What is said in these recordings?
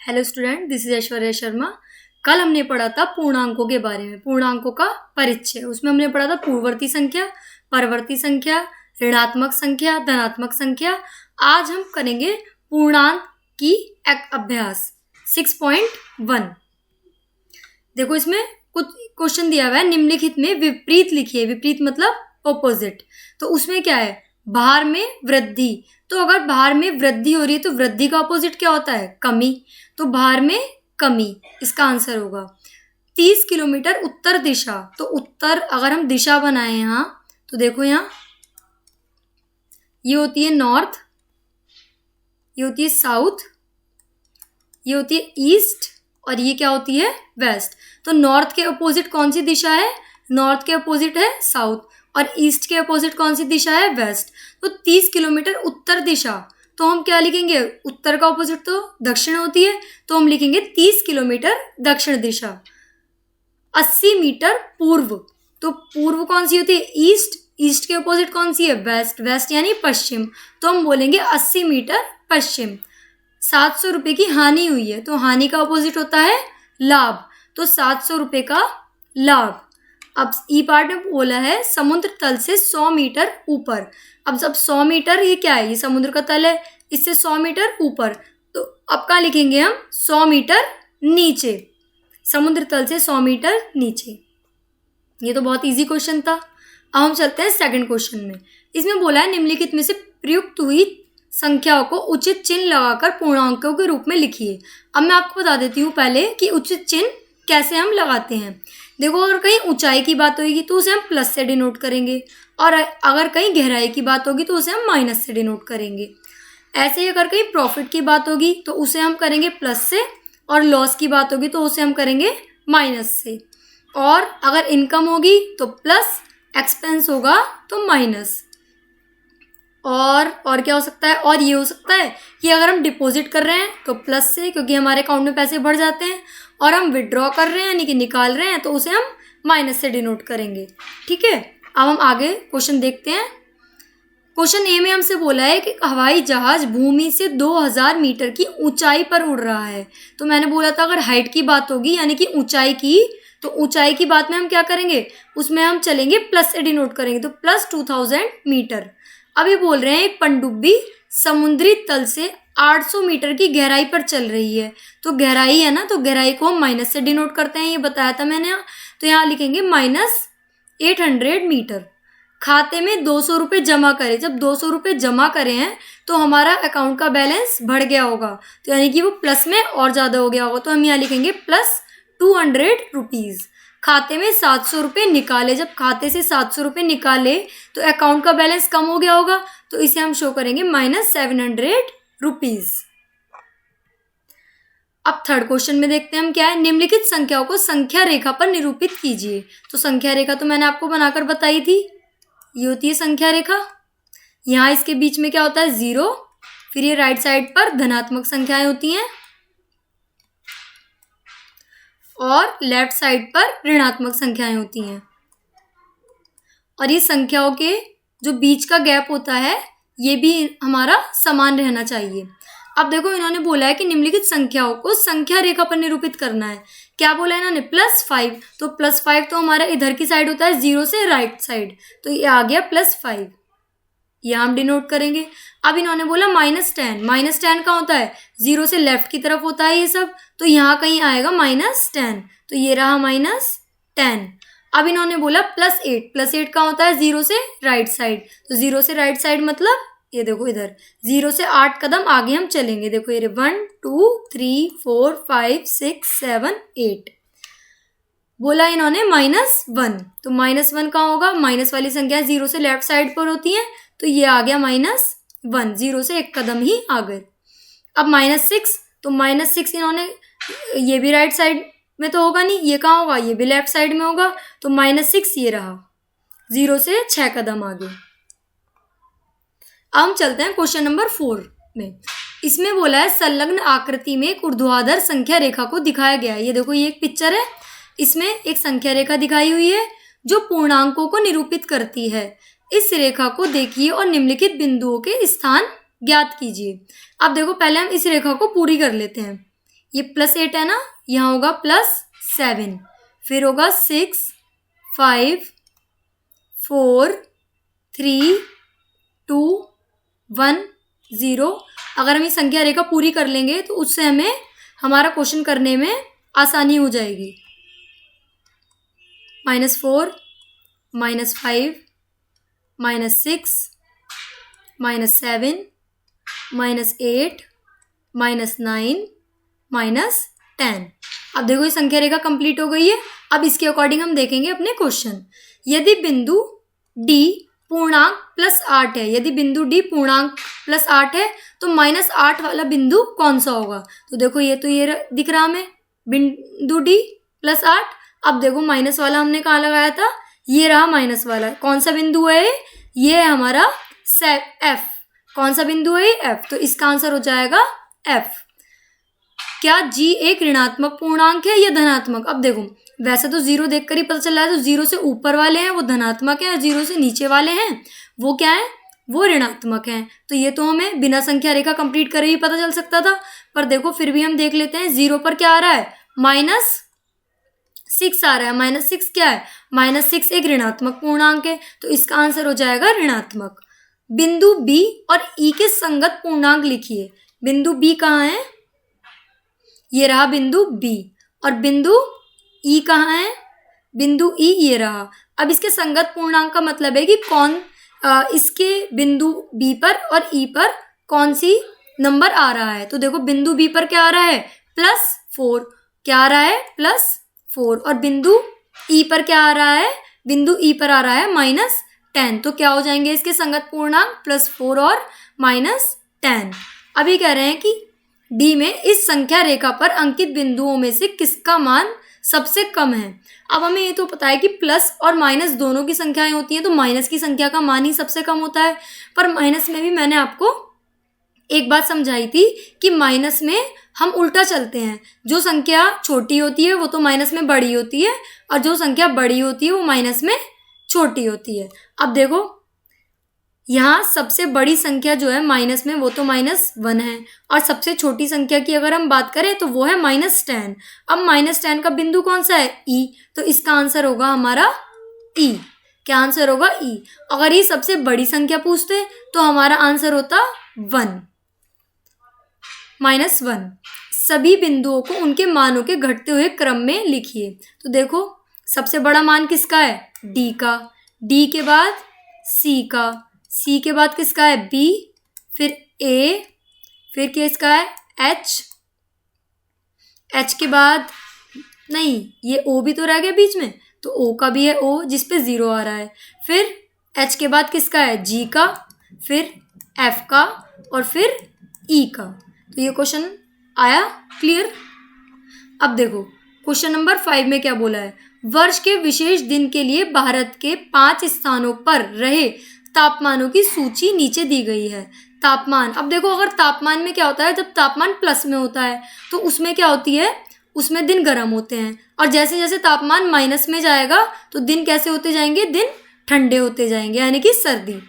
Hello student, this is Aishwarya Sharma. कल हमने पढ़ा था पूर्णांकों के बारे में, पूर्णांकों का परिचय। उसमें हमने पढ़ा था पूर्ववर्ती संख्या, परवर्ती संख्या, ऋणात्मक संख्या, धनात्मक संख्या। आज हम करेंगे पूर्णांक की एक अभ्यास 6.1। देखो, इसमें कुछ क्वेश्चन दिया हुआ है। निम्नलिखित में विपरीत लिखिए। विपरीत मतलब ऑपोजिट। तो उसमें क्या है? भार में वृद्धि। तो अगर भार में वृद्धि हो रही है तो वृद्धि का ऑपोजिट क्या होता है? कमी। तो भार में कमी इसका आंसर होगा। 30 किलोमीटर उत्तर दिशा। तो उत्तर अगर हम दिशा बनाए यहाँ, तो देखो यहाँ ये होती है नॉर्थ, ये होती है साउथ, ये होती है ईस्ट, और ये क्या होती है? वेस्ट। तो नॉर्थ के अपोजिट कौन सी दिशा है? नॉर्थ के अपोजिट है साउथ, और ईस्ट के अपोजिट कौन सी दिशा है? वेस्ट। तो 30 किलोमीटर उत्तर दिशा, तो हम क्या लिखेंगे? उत्तर का अपोजिट तो दक्षिण होती है, तो हम लिखेंगे 30 किलोमीटर दक्षिण दिशा। 80 मीटर पूर्व, तो पूर्व कौन सी होती है? ईस्ट। ईस्ट के अपोजिट कौन सी है? वेस्ट। वेस्ट यानी पश्चिम, तो हम बोलेंगे 80 मीटर पश्चिम। 700 रुपये की हानि हुई है, तो हानि का अपोजिट होता है लाभ, तो 700 रुपये का लाभ। अब ई पार्ट में बोला है समुद्र तल से 100 मीटर ऊपर। अब जब 100 मीटर, ये क्या है? ये समुद्र का तल है, इससे 100 मीटर ऊपर। तो अब क्या लिखेंगे हम? 100 मीटर नीचे। समुद्र तल से 100 मीटर नीचे। ये तो बहुत इजी क्वेश्चन था। अब हम चलते हैं सेकंड क्वेश्चन में। इसमें बोला है निम्नलिखित में से प्रयुक्त हुई संख्याओं को उचित चिन्ह लगाकर पूर्णांकों के रूप में लिखिए। अब मैं आपको बता देती हूँ पहले कि उचित चिन्ह कैसे हम लगाते हैं। देखो, अगर कहीं ऊंचाई की बात होगी तो उसे हम प्लस से डिनोट करेंगे, और अगर कहीं गहराई की बात होगी तो उसे हम माइनस से डिनोट करेंगे। ऐसे ही अगर कहीं प्रॉफिट की बात होगी तो उसे हम करेंगे प्लस से, और लॉस की बात होगी तो उसे हम करेंगे माइनस से। और अगर इनकम होगी तो प्लस, एक्सपेंस होगा तो माइनस। और क्या हो सकता है? और ये हो सकता है कि अगर हम डिपॉजिट कर रहे हैं तो प्लस से, क्योंकि हमारे अकाउंट में पैसे बढ़ जाते हैं, और हम विड्रॉ कर रहे हैं यानी कि निकाल रहे हैं, तो उसे हम माइनस से डिनोट करेंगे। ठीक है, अब हम आगे क्वेश्चन देखते हैं। क्वेश्चन ए में हमसे बोला है कि हवाई जहाज भूमि से 2000 मीटर की ऊंचाई पर उड़ रहा है। तो मैंने बोला था अगर हाइट की बात होगी यानी कि ऊंचाई की, तो ऊंचाई की बात में हम क्या करेंगे? उसमें हम चलेंगे प्लस से डिनोट करेंगे, तो प्लस 2000 मीटर। अभी बोल रहे हैं एक पनडुब्बी समुद्री तल से 800 मीटर की गहराई पर चल रही है। तो गहराई है ना, तो गहराई को हम माइनस से डिनोट करते हैं, ये बताया था मैंने। तो यहाँ लिखेंगे -800 मीटर। खाते में 200 रुपये जमा करें। जब 200 रुपये जमा करे हैं तो हमारा अकाउंट का बैलेंस बढ़ गया होगा, तो यानी कि वो प्लस में और ज़्यादा हो गया होगा, तो हम यहाँ लिखेंगे +200 रुपीज़। खाते में 700 रुपये निकाले। जब खाते से 700 रुपये निकाले तो अकाउंट का बैलेंस कम हो गया होगा, तो इसे हम शो करेंगे -700 रुपीज़। अब थर्ड क्वेश्चन में देखते हैं हम क्या है। निम्नलिखित संख्याओं को संख्या रेखा पर निरूपित कीजिए। तो संख्या रेखा तो मैंने आपको बनाकर बताई थी, ये होती है संख्या रेखा। यहाँ इसके बीच में क्या होता है? 0। फिर ये राइट साइड पर धनात्मक संख्याएं होती हैं, और लेफ्ट साइड पर ऋणात्मक संख्याएं होती हैं। और ये संख्याओं के जो बीच का गैप होता है ये भी हमारा समान रहना चाहिए। अब देखो, इन्होंने बोला है कि निम्नलिखित संख्याओं को संख्या रेखा पर निरूपित करना है। क्या बोला है इन्होंने? +5। तो +5 तो हमारा इधर की साइड होता है 0 से राइट साइड, तो ये आ गया +5, यहाँ हम डिनोट करेंगे। अब इन्होंने बोला -10। -10 कहाँ होता है? 0 से लेफ्ट की तरफ होता है ये सब, तो यहाँ कहीं आएगा -10, तो ये रहा -10। अब इन्होंने बोला +8। +8 कहाँ होता है? 0 से राइट साइड, तो 0 से राइट साइड मतलब ये देखो इधर 0 से 8 कदम आगे हम चलेंगे। देखो ये 1 2 3 4 5 6 7 8। बोला इन्होंने -1, तो -1 कहाँ होगा? माइनस वाली संख्या 0 से लेफ्ट साइड पर होती है, तो ये आ गया -1, 0 से एक कदम ही आगे। अब -6, तो -6 इन्होंने, ये भी राइट साइड में तो होगा नहीं, ये कहाँ होगा? ये भी लेफ्ट साइड में होगा, तो -6 ये रहा, 0 से 6 कदम आगे। अब हम चलते हैं क्वेश्चन नंबर 4 में। इसमें बोला है संलग्न आकृति में एक ऊर्ध्वाधर संख्या रेखा को दिखाया गया है। ये देखो, ये एक पिक्चर है, इसमें एक संख्या रेखा दिखाई हुई है जो पूर्णांकों को निरूपित करती है। इस रेखा को देखिए और निम्नलिखित बिंदुओं के स्थान ज्ञात कीजिए। अब देखो, पहले हम इस रेखा को पूरी कर लेते हैं। ये +8 है ना, यहाँ होगा +7, फिर होगा 6 5 4 3 2 1 0। अगर हम ये संख्या रेखा पूरी कर लेंगे तो उससे हमें हमारा क्वेश्चन करने में आसानी हो जाएगी। -4 -5 -6 -7 -8 -9 -10। अब देखो ये संख्या रेखा कंप्लीट हो गई है। अब इसके अकॉर्डिंग हम देखेंगे अपने क्वेश्चन। यदि बिंदु D पूर्णांक +8 है, यदि बिंदु D पूर्णांक +8 है तो -8 वाला बिंदु कौन सा होगा? तो देखो ये तो ये दिख रहा हमें बिंदु D +8। अब देखो माइनस वाला हमने कहाँ लगाया था, ये रहा माइनस वाला। कौन सा बिंदु है ये है हमारा F। कौन सा बिंदु है F, तो इसका आंसर हो जाएगा F। क्या G एक ऋणात्मक पूर्णांक है या धनात्मक? अब देखो वैसे तो 0 देखकर ही पता चल रहा है, तो 0 से ऊपर वाले हैं वो धनात्मक है और 0 से नीचे वाले हैं वो क्या है, वो ऋणात्मक हैं। तो ये तो हमें बिना संख्या रेखा कंप्लीट करे ही पता चल सकता था, पर देखो फिर भी हम देख लेते हैं। 0 पर क्या आ रहा है, -6 आ रहा है। -6 क्या है, -6 एक ऋणात्मक पूर्णांक है, तो इसका आंसर हो जाएगा ऋणात्मक। बिंदु B और E के संगत पूर्णांक लिखिए। बिंदु B कहाँ है, ये रहा बिंदु B, और बिंदु E कहाँ है, बिंदु E ये रहा। अब इसके संगत पूर्णांक का मतलब है कि कौन इसके बिंदु B पर और E पर कौन सी नंबर आ रहा है। तो देखो बिंदु B पर क्या आ रहा है, +4, क्या आ रहा है +4, और बिंदु E पर क्या आ रहा है, बिंदु E पर आ रहा है -10। तो क्या हो जाएंगे इसके संगत पूर्णांक, +4 और -10। अभी कह रहे हैं कि D में इस संख्या रेखा पर अंकित बिंदुओं में से किसका मान सबसे कम है। अब हमें ये तो पता है कि प्लस और माइनस दोनों की संख्याएं होती हैं, तो माइनस की संख्या का मान ही सबसे कम होता है। पर माइनस में भी मैंने आपको एक बात समझाई थी कि माइनस में हम उल्टा चलते हैं, जो संख्या छोटी होती है वो तो माइनस में बड़ी होती है, और जो संख्या बड़ी होती है वो माइनस में छोटी होती है। अब देखो यहाँ सबसे बड़ी संख्या जो है माइनस में वो तो -1 है, और सबसे छोटी संख्या की अगर हम बात करें तो वो है -10। अब -10 का बिंदु कौन सा है, E, तो इसका आंसर होगा हमारा E। क्या आंसर होगा, E। अगर ये सबसे बड़ी संख्या पूछते तो हमारा आंसर होता 1, -1। सभी बिंदुओं को उनके मानों के घटते हुए क्रम में लिखिए। तो देखो सबसे बड़ा मान किसका है, D का, D के बाद C का, C के बाद किसका है, B, फिर A, फिर किसका है H, H के बाद नहीं ये O भी तो रह गया बीच में, तो O का भी है O जिस पे 0 आ रहा है, फिर H के बाद किसका है, G का, फिर F का, और फिर E का। तो ये क्वेश्चन आया क्लियर। अब देखो क्वेश्चन नंबर 5 में क्या बोला है, वर्ष के विशेष दिन के लिए भारत के 5 स्थानों पर रहे तापमानों की सूची नीचे दी गई है। तापमान, अब देखो अगर तापमान में क्या होता है, जब तापमान प्लस में होता है तो उसमें क्या होती है, उसमें दिन गर्म होते हैं, और जैसे जैसे तापमान माइनस में जाएगा तो दिन कैसे होते जाएंगे, दिन ठंडे होते जाएंगे, यानी कि सर्दी,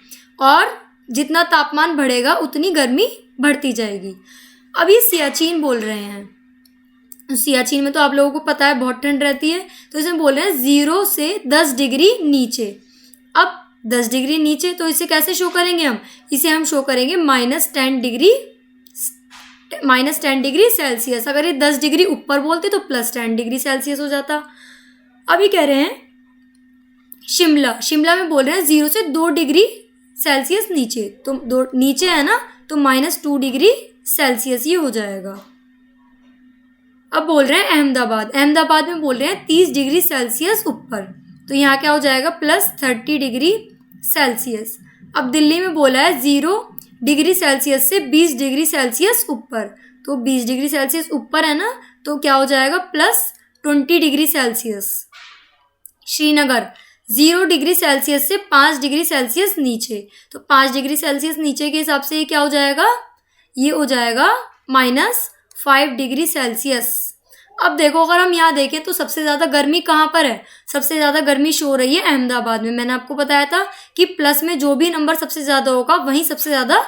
और जितना तापमान बढ़ेगा उतनी गर्मी बढ़ती जाएगी। अब ये सियाचिन बोल रहे हैं, सियाचिन में तो आप लोगों को पता है बहुत ठंड रहती है, तो इसमें बोल रहे हैं 0 से 10 डिग्री नीचे। अब 10 डिग्री नीचे तो इसे कैसे शो करेंगे हम, इसे हम शो करेंगे -10 डिग्री सेल्सियस। अगर ये 10 डिग्री ऊपर बोलते तो +10 डिग्री सेल्सियस हो जाता। अभी कह रहे हैं शिमला, शिमला में बोल रहे हैं 0 से 2 डिग्री सेल्सियस नीचे, तो 2 नीचे है ना, तो -2 डिग्री सेल्सियस ये हो जाएगा। अब बोल रहे हैं अहमदाबाद, अहमदाबाद में बोल रहे हैं 30 डिग्री सेल्सियस ऊपर, तो यहाँ क्या हो जाएगा +30 डिग्री सेल्सियस। अब दिल्ली में बोला है 0 डिग्री सेल्सियस से 20 डिग्री सेल्सियस ऊपर, तो 20 डिग्री सेल्सियस ऊपर है ना, तो क्या हो जाएगा +20 degree Celsius. Srinagar 0 degree Celsius से 5 डिग्री सेल्सियस नीचे, तो 5 डिग्री सेल्सियस नीचे के हिसाब से ये क्या हो जाएगा, ये हो जाएगा -5 डिग्री सेल्सियस। अब देखो अगर हम यहाँ देखें तो सबसे ज़्यादा गर्मी कहाँ पर है, सबसे ज़्यादा गर्मी शो हो रही है अहमदाबाद में। मैंने आपको बताया था कि प्लस में जो भी नंबर सबसे ज़्यादा होगा वहीं सबसे ज़्यादा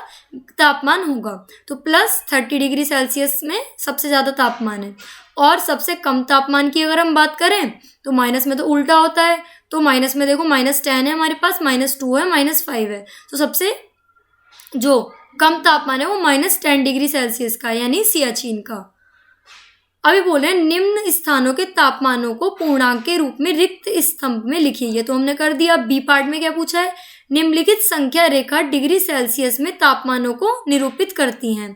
तापमान होगा। तो +30 डिग्री सेल्सियस में सबसे ज़्यादा तापमान है। और सबसे कम तापमान की अगर हम बात करें तो माइनस में तो उल्टा होता है। तो माइनस में देखो -10 है हमारे पास, -2 है, -5 है। तो सबसे जो कम तापमान है वो -10 डिग्री सेल्सियस का, यानी सियाचिन का। अभी बोल रहे हैं निम्न स्थानों के तापमानों को पूर्णांक के रूप में रिक्त स्तंभ में लिखिए। ये तो हमने कर दिया। बी पार्ट में क्या पूछा है, निम्नलिखित संख्या रेखा डिग्री सेल्सियस में तापमानों को निरूपित करती हैं।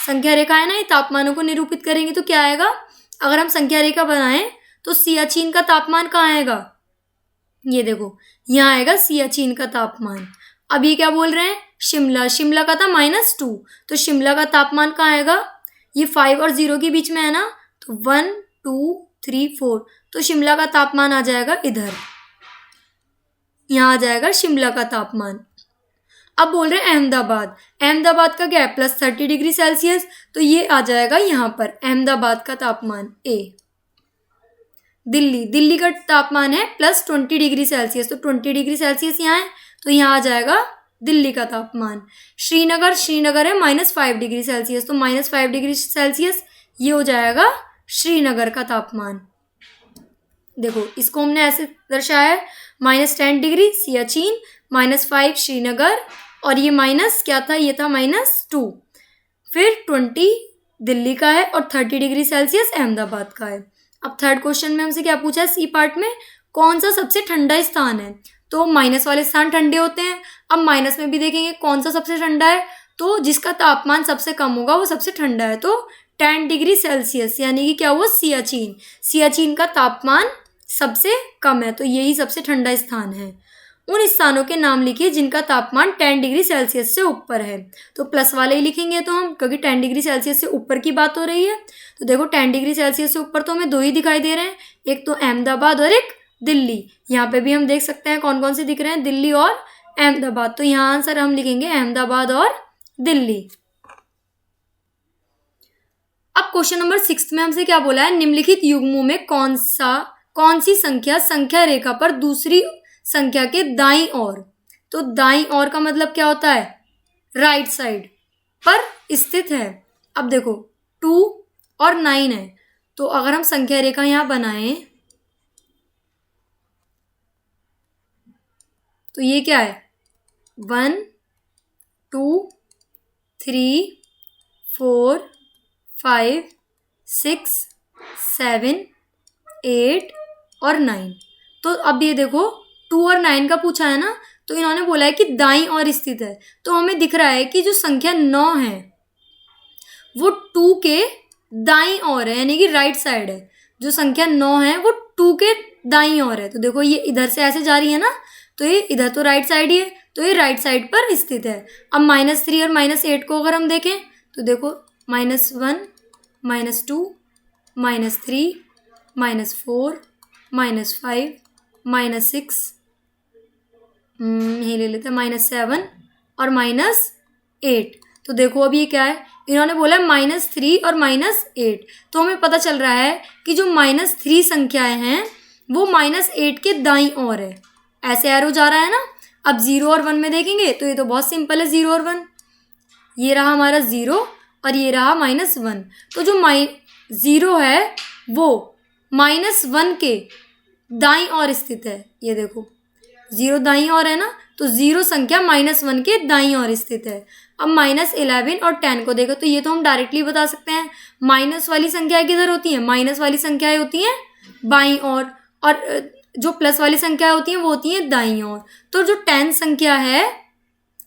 संख्या रेखा है ना, ये तापमानों को निरूपित करेंगे तो क्या आएगा, अगर हम संख्या रेखा बनाएं तो सियाचिन का तापमान कहाँ आएगा, ये देखो यहाँ आएगा सियाचिन का तापमान। अब ये क्या बोल रहे हैं, शिमला का था -2, तो शिमला का तापमान कहाँ आएगा, ये 5 और 0 के बीच में है ना, तो 1 2 3 4, तो शिमला का तापमान आ जाएगा इधर, यहाँ आ जाएगा शिमला का तापमान। अब बोल रहे हैं अहमदाबाद का क्या है, +30 डिग्री सेल्सियस, तो ये आ जाएगा यहाँ पर अहमदाबाद का तापमान ए। दिल्ली का तापमान है +20 डिग्री सेल्सियस, तो 20 डिग्री सेल्सियस यहाँ है, तो यहाँ आ जाएगा दिल्ली का तापमान। श्रीनगर है -5 डिग्री सेल्सियस, तो -5 डिग्री सेल्सियस ये हो जाएगा श्रीनगर का तापमान। देखो इसको हमने ऐसे दर्शाया है, -10 डिग्री सियाचिन, -5 श्रीनगर, और ये माइनस क्या था, ये था -2, फिर 20 दिल्ली का है और 30 डिग्री सेल्सियस अहमदाबाद का है। अब थर्ड क्वेश्चन में हमसे क्या पूछा है, सी पार्ट में कौन सा सबसे ठंडा स्थान है, तो माइनस वाले स्थान ठंडे होते हैं। अब माइनस में भी देखेंगे कौन सा सबसे ठंडा है, तो जिसका तापमान सबसे कम होगा वो सबसे ठंडा है, तो 10 डिग्री सेल्सियस, यानी कि क्या हुआ, सियाचिन का तापमान सबसे कम है, तो यही सबसे ठंडा स्थान है। उन स्थानों के नाम लिखिए जिनका तापमान 10 डिग्री सेल्सियस से ऊपर है, तो प्लस वाले ही लिखेंगे तो हम, क्योंकि 10 डिग्री सेल्सियस से ऊपर की बात हो रही है। तो देखो 10 डिग्री सेल्सियस से ऊपर तो हमें 2 ही दिखाई दे रहे हैं, एक तो अहमदाबाद और एक दिल्ली। यहाँ पे भी हम देख सकते हैं कौन कौन से दिख रहे हैं, दिल्ली और अहमदाबाद, तो यहाँ आंसर हम लिखेंगे अहमदाबाद और दिल्ली। अब क्वेश्चन नंबर 6 में हमसे क्या बोला है, निम्नलिखित युग्मों में कौन सी संख्या रेखा पर दूसरी संख्या के दाईं ओर, तो दाईं ओर का मतलब क्या होता है, राइट साइड पर स्थित है। अब देखो 2 और 9 है, तो अगर हम संख्या रेखा यहाँ बनाएं तो ये क्या है, 1 2 3 4 5 6 7 8 और 9। तो अब ये देखो 2 और 9 का पूछा है ना, तो इन्होंने बोला है कि दाईं ओर स्थित है, तो हमें दिख रहा है कि जो संख्या 9 है वो 2 के दाईं ओर है, यानी कि राइट साइड है। जो संख्या 9 है वो 2 के दाईं ओर है, तो देखो ये इधर से ऐसे जा रही है ना, तो ये इधर तो राइट साइड ही है, तो ये राइट साइड पर स्थित है। अब -3 और -8 को अगर हम देखें तो देखो -1 -2 -3 -4 -5 -6, यही ले लेते हैं -7 और -8। तो देखो अब ये क्या है, इन्होंने बोला -3 और -8, तो हमें पता चल रहा है कि जो -3 संख्याएं हैं वो -8 के दाईं ओर है, ऐसे एरो जा रहा है ना। अब 0 और 1 में देखेंगे तो ये तो बहुत सिंपल है, 0 और 1, ये रहा हमारा 0 और ये रहा -1, तो जो 0 है वो -1 के दाईं ओर स्थित है। ये देखो 0 दाईं ओर है ना, तो 0 संख्या -1 के दाईं ओर स्थित है। अब -11 और 10 को देखो तो ये तो हम डायरेक्टली बता सकते हैं, माइनस वाली संख्याएं किधर होती हैं, माइनस वाली संख्याएं होती हैं बाईं ओर, और जो प्लस वाली संख्या होती हैं वो होती हैं दाईं ओर। तो जो 10 संख्या है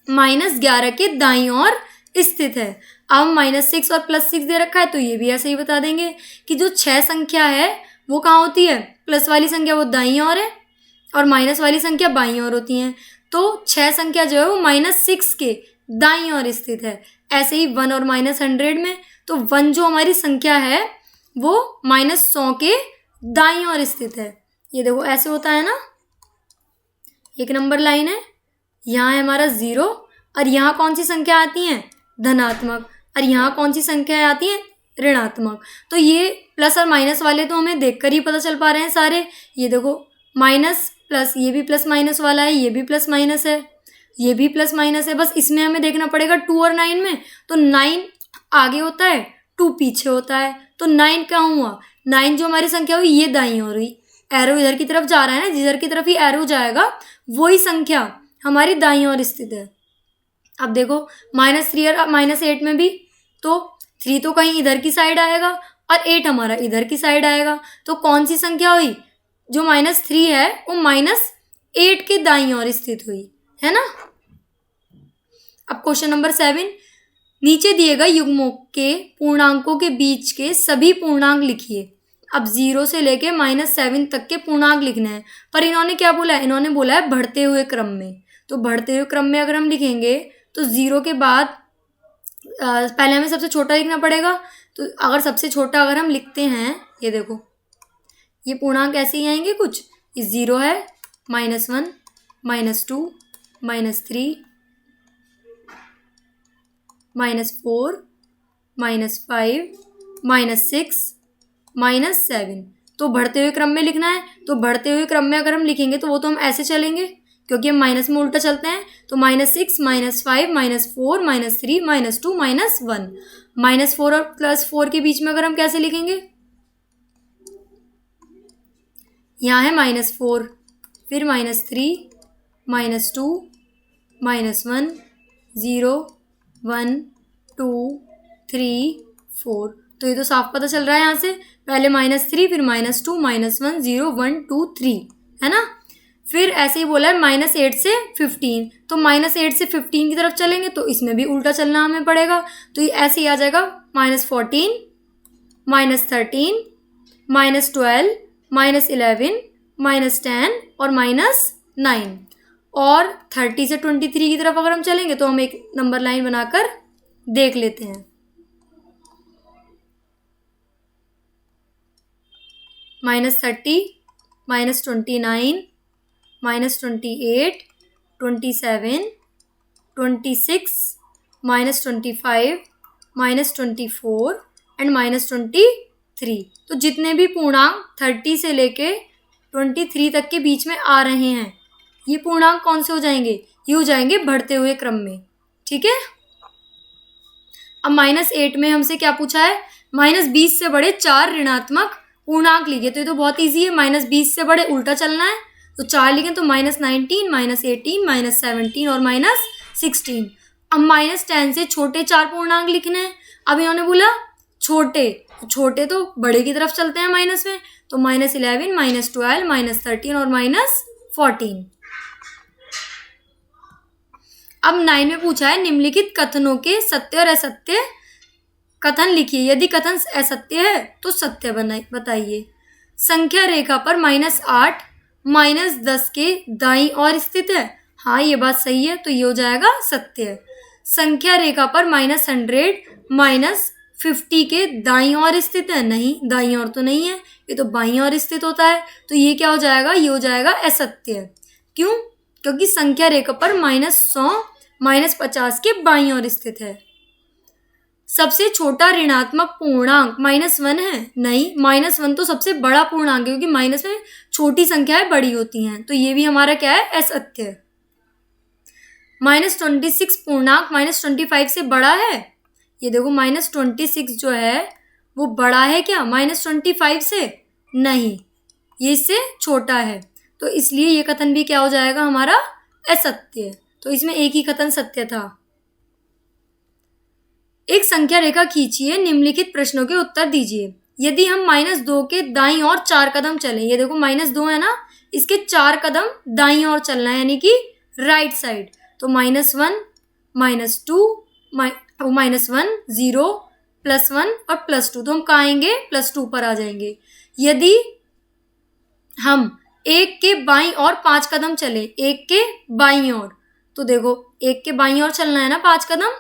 -11 के दाईं ओर स्थित है। अब -6 और +6 दे रखा है, तो ये भी ऐसे ही बता देंगे कि जो 6 संख्या है वो कहाँ होती है, प्लस वाली संख्या वो दाईं ओर है और माइनस वाली संख्या बाईं ओर होती हैं। तो 6 संख्या जो है वो -6 के दाईं ओर स्थित है। ऐसे ही 1 और -100 में, तो 1 जो हमारी संख्या है वो -100 के दाईं ओर स्थित है। ये देखो ऐसे होता है ना, एक नंबर लाइन है, यहाँ है हमारा 0 और यहाँ कौन सी संख्या आती हैं, धनात्मक, और यहाँ कौन सी संख्या आती हैं, ऋणात्मक। तो ये प्लस और माइनस वाले तो हमें देखकर ही पता चल पा रहे हैं सारे। ये देखो माइनस प्लस, ये भी प्लस माइनस वाला है, ये भी प्लस माइनस है, ये भी प्लस माइनस है। बस इसमें हमें देखना पड़ेगा 2 और 9 में। तो 9 आगे होता है, 2 पीछे होता है। तो 9 क्या हुआ, 9 जो हमारी संख्या हुई ये दाईं ओर हुई। एरो इधर की तरफ जा रहा है ना, जिधर की तरफ ही एरो जाएगा वही संख्या हमारी दाईं ओर स्थित है। अब देखो -3 और -8 में भी, तो 3 तो कहीं इधर की साइड आएगा और 8 हमारा इधर की साइड आएगा। तो कौन सी संख्या हुई, जो -3 है वो -8 के दाईं ओर स्थित हुई, है ना। अब क्वेश्चन नंबर 7, नीचे दिए गए युग्मों के पूर्णांकों के बीच के सभी पूर्णांक लिखिए। अब 0 से लेके -7 तक के पूर्णांक लिखने हैं। पर इन्होंने क्या बोला है, इन्होंने बोला है बढ़ते हुए क्रम में। तो बढ़ते हुए क्रम में अगर हम लिखेंगे तो 0 के बाद पहले हमें सबसे छोटा लिखना पड़ेगा। तो अगर सबसे छोटा अगर हम लिखते हैं, ये देखो ये पूर्णांक ऐसे ही आएंगे कुछ, ये 0 है, -1, -2, -3, -4, -5, -6, -7। तो बढ़ते हुए क्रम में लिखना है। तो बढ़ते हुए क्रम में अगर हम लिखेंगे तो वो तो हम ऐसे चलेंगे, क्योंकि हम माइनस में उल्टा चलते हैं। तो -6, -5, -4, -3, -2, -1। -4 और +4 के बीच में अगर हम कैसे लिखेंगे, यहाँ है -4, फिर -3, -2, -1, 0, 1, 2, 3, 4। तो ये तो साफ पता चल रहा है यहाँ से, पहले -3, फिर -2, -1, 0, 1, 2, 3, है ना। फिर ऐसे ही बोला है -8 से 15। तो -8 से 15 की तरफ चलेंगे तो इसमें भी उल्टा चलना हमें पड़ेगा। तो ये ऐसे ही आ जाएगा -14, -13, -12, -11, -10 और -9। और 30 से 23 की तरफ अगर हम चलेंगे तो हम एक नंबर लाइन बनाकर देख लेते हैं। -30, -29, -28, 27, 26, -25, -24 एंड -23। तो जितने भी पूर्णांक 30 से लेके 23 तक के बीच में आ रहे हैं, ये पूर्णांक कौन से हो जाएंगे, ये हो जाएंगे बढ़ते हुए क्रम में। ठीक है। अब -8 में हमसे क्या पूछा है, -20 से बड़े 4 ऋणात्मक पूर्णांक लिखिए। तो ये तो बहुत इजी है, -20 से बड़े उल्टा चलना है। तो 4 लिखें तो -19, -18, -17 और -16। अब -10 से छोटे 4 पूर्णांक लिखने हैं। अब इन्होंने बोला छोटे, छोटे तो बड़े की तरफ चलते हैं माइनस में। तो -11, -12, -13 और -14। अब 9 में पूछा है निम्नलिखित कथनों के सत्य और असत्य कथन लिखिए। यदि कथन असत्य है तो सत्य बताइए। संख्या रेखा पर -8 -10 के दाईं ओर स्थित है। हाँ ये बात सही है, तो ये हो जाएगा सत्य। संख्या रेखा पर -100 -50 के दाईं ओर स्थित है। नहीं, दाईं ओर तो नहीं है, ये तो बाईं ओर स्थित होता है। तो ये क्या हो जाएगा, ये हो जाएगा असत्य। क्यों, क्योंकि संख्या रेखा पर -100 -50 के बाईं ओर स्थित है। सबसे छोटा ऋणात्मक पूर्णांक -1 है। नहीं, -1 तो सबसे बड़ा पूर्णांक है, क्योंकि माइनस में छोटी संख्याएं बड़ी होती हैं। तो ये भी हमारा क्या है, असत्य है। -26 पूर्णांक -25 से बड़ा है। ये देखो -26 जो है वो बड़ा है क्या -25 से, नहीं, ये इससे छोटा है। तो इसलिए ये कथन भी क्या हो जाएगा हमारा, असत्य। तो इसमें एक ही कथन सत्य था। एक संख्या रेखा खींचिए, निम्नलिखित प्रश्नों के उत्तर दीजिए। यदि हम -2 के दाईं ओर 4 कदम चलें, ये देखो -2 है ना, इसके 4 कदम दाईं ओर चलना है, यानी कि राइट साइड। तो -1, -2, -1, 0, +1 और +2। तो हम कहाँ आएंगे, +2 पर आ जाएंगे। यदि हम 1 के बाईं ओर 5 कदम चले, 1 के बाईं ओर, तो देखो 1 के बाईं ओर चलना है ना 5 कदम,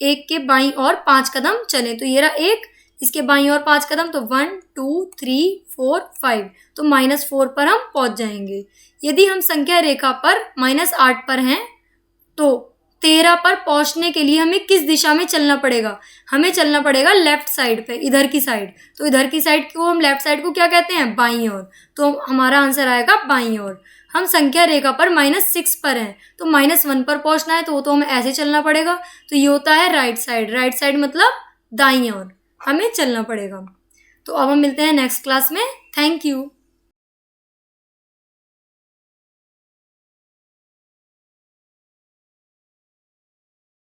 1 के बाईं ओर 5 कदम चले। तो ये रहा 1, इसके बाईं ओर 5 कदम, तो 1, 2, 3, 4, 5। तो -4 पर हम पहुंच जाएंगे। यदि हम संख्या रेखा पर -8 पर हैं तो 13 पर पहुंचने के लिए हमें किस दिशा में चलना पड़ेगा? हमें चलना पड़ेगा लेफ्ट साइड पे, इधर की साइड। तो इधर की साइड को हम लेफ्ट साइड को क्या कहते हैं? बाईं ओर। तो हमारा आंसर आएगा बाईं ओर। हम संख्या रेखा पर -6 पर हैं, तो -1 पर पहुंचना है, तो वो तो हमें ऐसे चलना पड़ेगा। तो ये होता है राइट साइड। राइट साइड मतलब दाईं ओर हमें चलना पड़ेगा। तो अब हम मिलते हैं नेक्स्ट क्लास में। Thank you.